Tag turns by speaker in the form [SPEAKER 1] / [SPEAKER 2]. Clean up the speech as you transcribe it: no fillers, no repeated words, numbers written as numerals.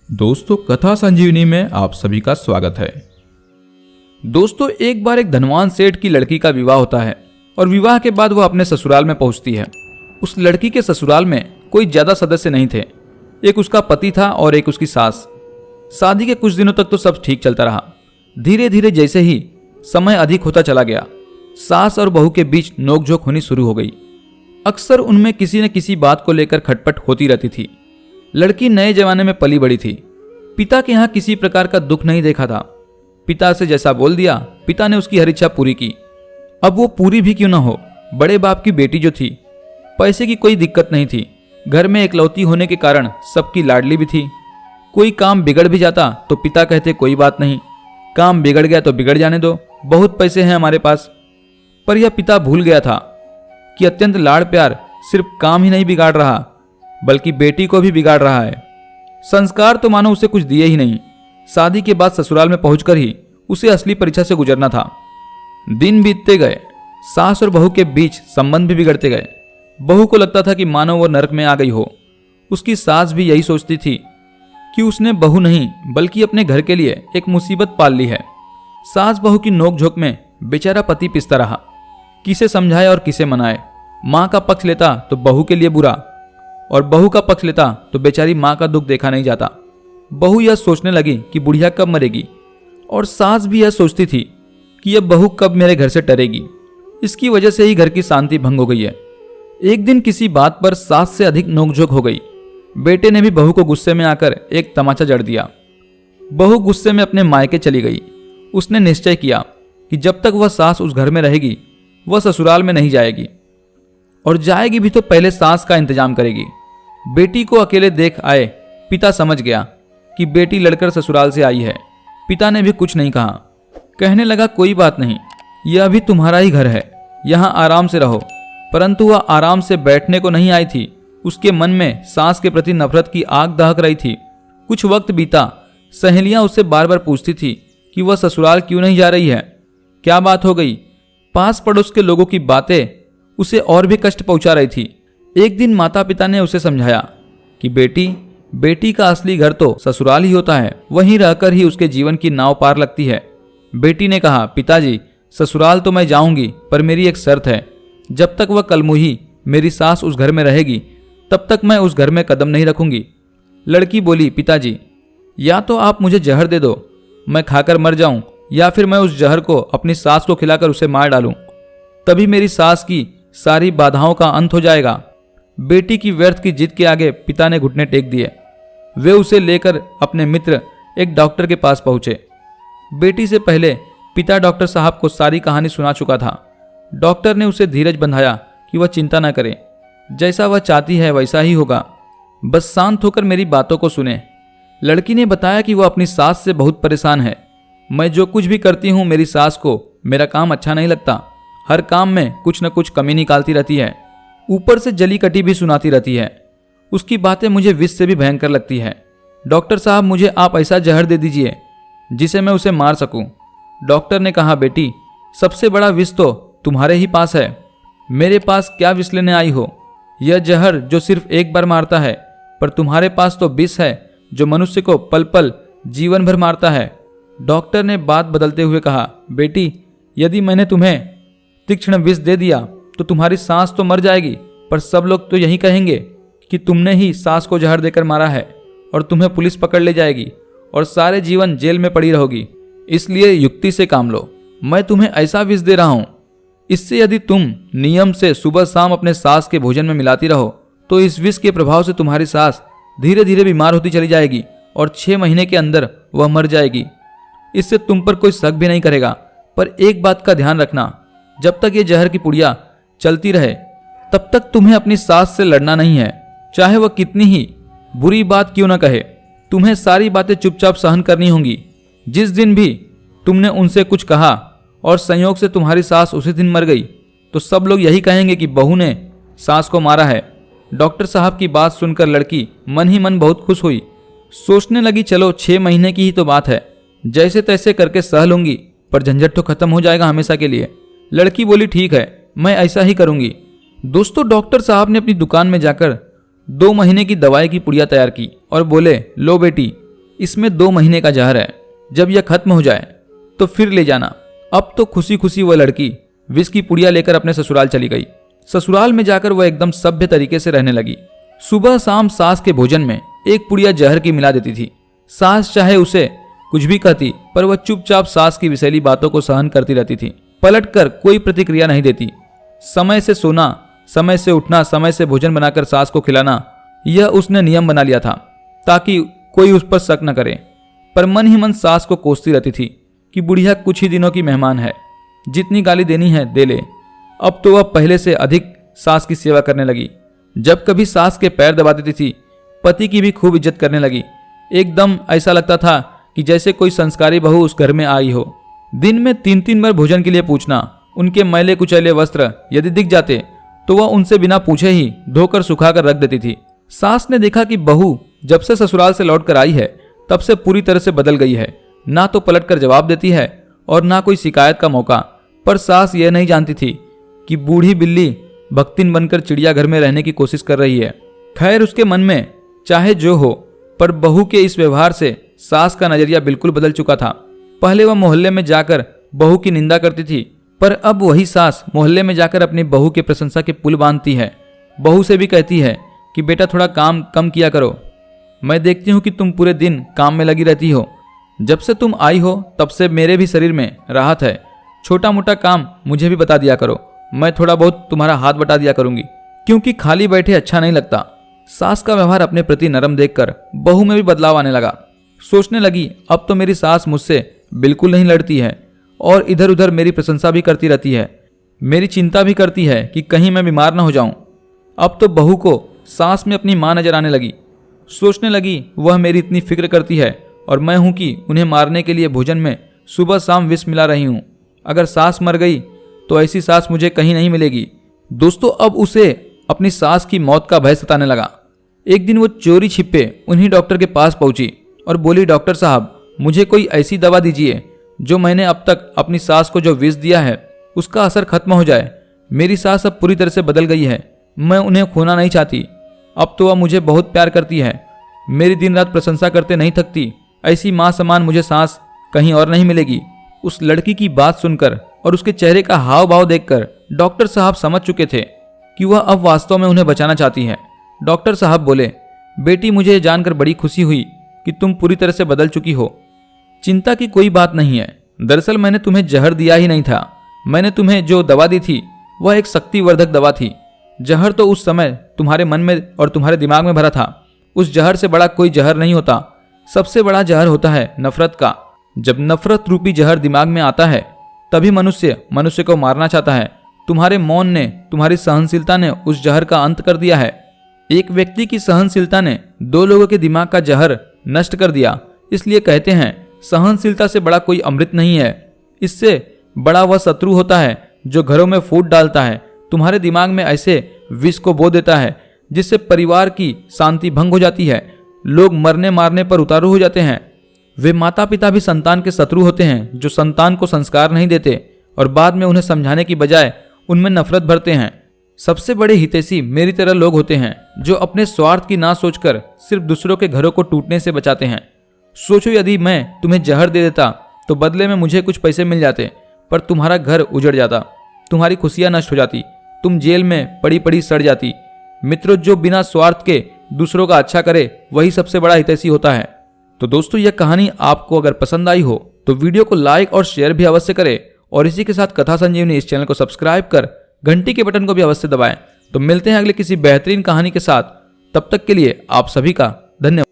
[SPEAKER 1] दोस्तों, कथा संजीवनी में आप सभी का स्वागत है। दोस्तों, एक बार एक धनवान सेठ की लड़की का विवाह होता है और विवाह के बाद वह अपने ससुराल में पहुंचती है। उस लड़की के ससुराल में कोई ज्यादा सदस्य नहीं थे। एक उसका पति था और एक उसकी सास। शादी के कुछ दिनों तक तो सब ठीक चलता रहा। धीरे धीरे जैसे ही समय अधिक होता चला गया, सास और बहू के बीच नोकझोंक होनी शुरू हो गई। अक्सर उनमें किसी न किसी बात को लेकर खटपट होती रहती थी। लड़की नए जमाने में पली बड़ी थी। पिता के यहाँ किसी प्रकार का दुख नहीं देखा था। पिता से जैसा बोल दिया, पिता ने उसकी हर इच्छा पूरी की। अब वो पूरी भी क्यों ना हो, बड़े बाप की बेटी जो थी, पैसे की कोई दिक्कत नहीं थी। घर में एकलौती होने के कारण सबकी लाडली भी थी। कोई काम बिगड़ भी जाता तो पिता कहते कोई बात नहीं, काम बिगड़ गया तो बिगड़ जाने दो, बहुत पैसे हैं हमारे पास। पर यह पिता भूल गया था कि अत्यंत लाड़ प्यार सिर्फ काम ही नहीं बिगाड़ रहा, बल्कि बेटी को भी बिगाड़ रहा है। संस्कार तो मानो उसे कुछ दिए ही नहीं। शादी के बाद ससुराल में पहुंचकर ही उसे असली परीक्षा से गुजरना था। दिन बीतते गए, सास और बहू के बीच संबंध भी बिगड़ते गए। बहू को लगता था कि मानो वो नरक में आ गई हो। उसकी सास भी यही सोचती थी कि उसने बहू नहीं बल्कि अपने घर के लिए एक मुसीबत पाल ली है। सास बहू की नोकझोंक में बेचारा पति पिसता रहा। किसे समझाए और किसे मनाए। माँ का पक्ष लेता तो बहू के लिए बुरा, और बहू का पक्ष लेता तो बेचारी माँ का दुख देखा नहीं जाता। बहू यह सोचने लगी कि बुढ़िया कब मरेगी, और सास भी यह सोचती थी कि यह बहू कब मेरे घर से टरेगी। इसकी वजह से ही घर की शांति भंग हो गई है। एक दिन किसी बात पर सास से अधिक नोकझोंक हो गई। बेटे ने भी बहू को गुस्से में आकर एक तमाचा जड़ दिया। बहू गुस्से में अपने मायके चली गई। उसने निश्चय किया कि जब तक वह सास उस घर में रहेगी, वह ससुराल में नहीं जाएगी, और जाएगी भी तो पहले सास का इंतजाम करेगी। बेटी को अकेले देख आए पिता समझ गया कि बेटी लड़कर ससुराल से आई है। पिता ने भी कुछ नहीं कहा। कहने लगा, कोई बात नहीं, यह अभी तुम्हारा ही घर है, यहाँ आराम से रहो। परंतु वह आराम से बैठने को नहीं आई थी। उसके मन में सास के प्रति नफरत की आग दहक रही थी। कुछ वक्त बीता। सहेलियां उससे बार बार पूछती थी कि वह ससुराल क्यों नहीं जा रही है, क्या बात हो गई। पास पड़ोस के लोगों की बातें उसे और भी कष्ट पहुंचा रही थी। एक दिन माता पिता ने उसे समझाया कि बेटी का असली घर तो ससुराल ही होता है, वहीं रहकर ही उसके जीवन की नाव पार लगती है। बेटी ने कहा, पिताजी, ससुराल तो मैं जाऊंगी, पर मेरी एक शर्त है। जब तक वह कलमुही मेरी सास उस घर में रहेगी, तब तक मैं उस घर में कदम नहीं रखूंगी। लड़की बोली, पिताजी, या तो आप मुझे जहर दे दो, मैं खाकर मर जाऊं, या फिर मैं उस जहर को अपनी सास को खिलाकर उसे मार डालूं। तभी मेरी सास की सारी बाधाओं का अंत हो जाएगा। बेटी की व्यर्थ की जिद के आगे पिता ने घुटने टेक दिए। वे उसे लेकर अपने मित्र एक डॉक्टर के पास पहुंचे। बेटी से पहले पिता डॉक्टर साहब को सारी कहानी सुना चुका था। डॉक्टर ने उसे धीरज बंधाया कि वह चिंता न करे, जैसा वह चाहती है वैसा ही होगा, बस शांत होकर मेरी बातों को सुने। लड़की ने बताया कि वह अपनी सास से बहुत परेशान है। मैं जो कुछ भी करती हूँ, मेरी सास को मेरा काम अच्छा नहीं लगता। हर काम में कुछ न कुछ कमी निकालती रहती है, ऊपर से जली कटी भी सुनाती रहती है। उसकी बातें मुझे विष से भी भयंकर लगती है। डॉक्टर साहब, मुझे आप ऐसा जहर दे दीजिए जिसे मैं उसे मार सकूं। डॉक्टर ने कहा, बेटी, सबसे बड़ा विष तो तुम्हारे ही पास है, मेरे पास क्या विष लेने आई हो। यह जहर जो सिर्फ एक बार मारता है, पर तुम्हारे पास तो विष है जो मनुष्य को पल पल जीवन भर मारता है। डॉक्टर ने बात बदलते हुए कहा, बेटी, यदि मैंने तुम्हें तीक्ष्ण विष दे दिया तो तुम्हारी सास तो मर जाएगी, पर सब लोग तो यही कहेंगे कि तुमने ही सास को जहर देकर मारा है, और तुम्हें पुलिस पकड़ ले जाएगी और सारे जीवन जेल में पड़ी रहोगी। इसलिए युक्ति से काम लो। मैं तुम्हें ऐसा विष दे रहा हूं, इससे यदि तुम नियम से सुबह शाम अपने सास के भोजन में मिलाती रहो, तो इस विष के प्रभाव से तुम्हारी सास धीरे धीरे बीमार होती चली जाएगी और 6 महीने के अंदर वह मर जाएगी। इससे तुम पर कोई शक भी नहीं करेगा। पर एक बात का ध्यान रखना, जब तक ये जहर की पुड़िया चलती रहे, तब तक तुम्हें अपनी सास से लड़ना नहीं है, चाहे वह कितनी ही बुरी बात क्यों न कहे। तुम्हें सारी बातें चुपचाप सहन करनी होंगी। जिस दिन भी तुमने उनसे कुछ कहा और संयोग से तुम्हारी सास उसी दिन मर गई, तो सब लोग यही कहेंगे कि बहू ने सास को मारा है। डॉक्टर साहब की बात सुनकर लड़की मन ही मन बहुत खुश हुई। सोचने लगी, चलो 6 महीने की ही तो बात है, जैसे तैसे करके सह लूंगी, पर झंझट तो खत्म हो जाएगा हमेशा के लिए। लड़की बोली, ठीक है, मैं ऐसा ही करूंगी। दोस्तों, डॉक्टर साहब ने अपनी दुकान में जाकर 2 महीने की दवाई की पुड़िया तैयार की और बोले, लो बेटी, इसमें 2 महीने का जहर है, जब यह खत्म हो जाए तो फिर ले जाना। अब तो खुशी खुशी वह लड़की विष की पुड़िया लेकर अपने ससुराल चली गई। ससुराल में जाकर वह एकदम सभ्य तरीके से रहने लगी। सुबह शाम सास के भोजन में एक पुड़िया जहर की मिला देती थी। सास चाहे उसे कुछ भी कहती, पर वह चुपचाप सास की विषैली बातों को सहन करती रहती थी। पलटकर कोई प्रतिक्रिया नहीं देती। समय से सोना, समय से उठना, समय से भोजन बनाकर सास को खिलाना, यह उसने नियम बना लिया था ताकि कोई उस पर शक न करे। पर मन ही मन सास को कोसती रहती थी कि बुढ़िया कुछ ही दिनों की मेहमान है, जितनी गाली देनी है दे ले। अब तो वह पहले से अधिक सास की सेवा करने लगी। जब कभी सास के पैर दबा देती थी, पति की भी खूब इज्जत करने लगी। एकदम ऐसा लगता था कि जैसे कोई संस्कारी बहू उस घर में आई हो। दिन में 3-3 बार भोजन के लिए पूछना। उनके मैले कुचैले वस्त्र यदि दिख जाते तो वह उनसे बिना पूछे ही धोकर सुखाकर रख देती थी। सास ने देखा कि बहू जब से ससुराल से लौट कर आई है तब से पूरी तरह से बदल गई है। ना तो पलटकर जवाब देती है और ना कोई शिकायत का मौका। पर सास यह नहीं जानती थी कि बूढ़ी बिल्ली भक्तिन बनकर चिड़ियाघर में रहने की कोशिश कर रही है। खैर, उसके मन में चाहे जो हो, पर बहू के इस व्यवहार से सास का नजरिया बिल्कुल बदल चुका था। पहले वह मोहल्ले में जाकर बहू की निंदा करती थी, पर अब वही सास मोहल्ले में जाकर अपनी बहू की प्रशंसा के पुल बांधती है। बहू से भी कहती है कि बेटा थोड़ा काम कम किया करो, मैं देखती हूँ कि तुम पूरे दिन काम में लगी रहती हो। जब से तुम आई हो तब से मेरे भी शरीर में राहत है। छोटा मोटा काम मुझे भी बता दिया करो, मैं थोड़ा बहुत तुम्हारा हाथ बटा दिया करूंगी, क्योंकि खाली बैठे अच्छा नहीं लगता। सास का व्यवहार अपने प्रति नरम देखकर बहू में भी बदलाव आने लगा। सोचने लगी, अब तो मेरी सास मुझसे बिल्कुल नहीं लड़ती है और इधर उधर मेरी प्रशंसा भी करती रहती है। मेरी चिंता भी करती है कि कहीं मैं बीमार न हो जाऊं। अब तो बहू को सास में अपनी मां नजर आने लगी। सोचने लगी, वह मेरी इतनी फिक्र करती है और मैं हूं कि उन्हें मारने के लिए भोजन में सुबह शाम विष मिला रही हूं। अगर सास मर गई तो ऐसी सास मुझे कहीं नहीं मिलेगी। दोस्तों, अब उसे अपनी सास की मौत का भय सताने लगा। एक दिन वो चोरी छिपे उन्हीं डॉक्टर के पास पहुंची और बोली, डॉक्टर साहब, मुझे कोई ऐसी दवा दीजिए जो मैंने अब तक अपनी सास को जो विष दिया है उसका असर खत्म हो जाए। मेरी सास अब पूरी तरह से बदल गई है, मैं उन्हें खोना नहीं चाहती। अब तो वह मुझे बहुत प्यार करती है, मेरी दिन रात प्रशंसा करते नहीं थकती। ऐसी माँ समान मुझे सास कहीं और नहीं मिलेगी। उस लड़की की बात सुनकर और उसके चेहरे का हाव भाव देखकर डॉक्टर साहब समझ चुके थे कि वह अब वास्तव में उन्हें बचाना चाहती है। डॉक्टर साहब बोले, बेटी, मुझे ये जानकर बड़ी खुशी हुई कि तुम पूरी तरह से बदल चुकी हो। चिंता की कोई बात नहीं है। दरअसल मैंने तुम्हें जहर दिया ही नहीं था। मैंने तुम्हें जो दवा दी थी वह एक शक्तिवर्धक दवा थी। जहर तो उस समय तुम्हारे मन में और तुम्हारे दिमाग में भरा था। उस जहर से बड़ा कोई जहर नहीं होता। सबसे बड़ा जहर होता है नफरत का। जब नफरत रूपी जहर दिमाग में आता है तभी मनुष्य को मारना चाहता है। तुम्हारे मौन ने, तुम्हारी सहनशीलता ने उस जहर का अंत कर दिया है। एक व्यक्ति की सहनशीलता ने 2 लोगों के दिमाग का जहर नष्ट कर दिया। इसलिए कहते हैं, सहनशीलता से बड़ा कोई अमृत नहीं है। इससे बड़ा वह शत्रु होता है जो घरों में फूट डालता है, तुम्हारे दिमाग में ऐसे विष को बो देता है जिससे परिवार की शांति भंग हो जाती है। लोग मरने मारने पर उतारू हो जाते हैं। वे माता पिता भी संतान के शत्रु होते हैं जो संतान को संस्कार नहीं देते और बाद में उन्हें समझाने की बजाय उनमें नफरत भरते हैं। सबसे बड़े हितैषी मेरी तरह लोग होते हैं जो अपने स्वार्थ की ना सोचकर सिर्फ दूसरों के घरों को टूटने से बचाते हैं। सोचो, यदि मैं तुम्हें जहर दे देता तो बदले में मुझे कुछ पैसे मिल जाते, पर तुम्हारा घर उजड़ जाता, तुम्हारी खुशियां नष्ट हो जाती, तुम जेल में पड़ी पड़ी सड़ जाती। मित्रों, जो बिना स्वार्थ के दूसरों का अच्छा करे वही सबसे बड़ा हितैषी होता है। तो दोस्तों, यह कहानी आपको अगर पसंद आई हो तो वीडियो को लाइक और शेयर भी अवश्य करें और इसी के साथ कथा संजीवनी इस चैनल को सब्सक्राइब कर घंटी के बटन को भी अवश्य दबाएं। तो मिलते हैं अगले किसी बेहतरीन कहानी के साथ। तब तक के लिए आप सभी का धन्यवाद।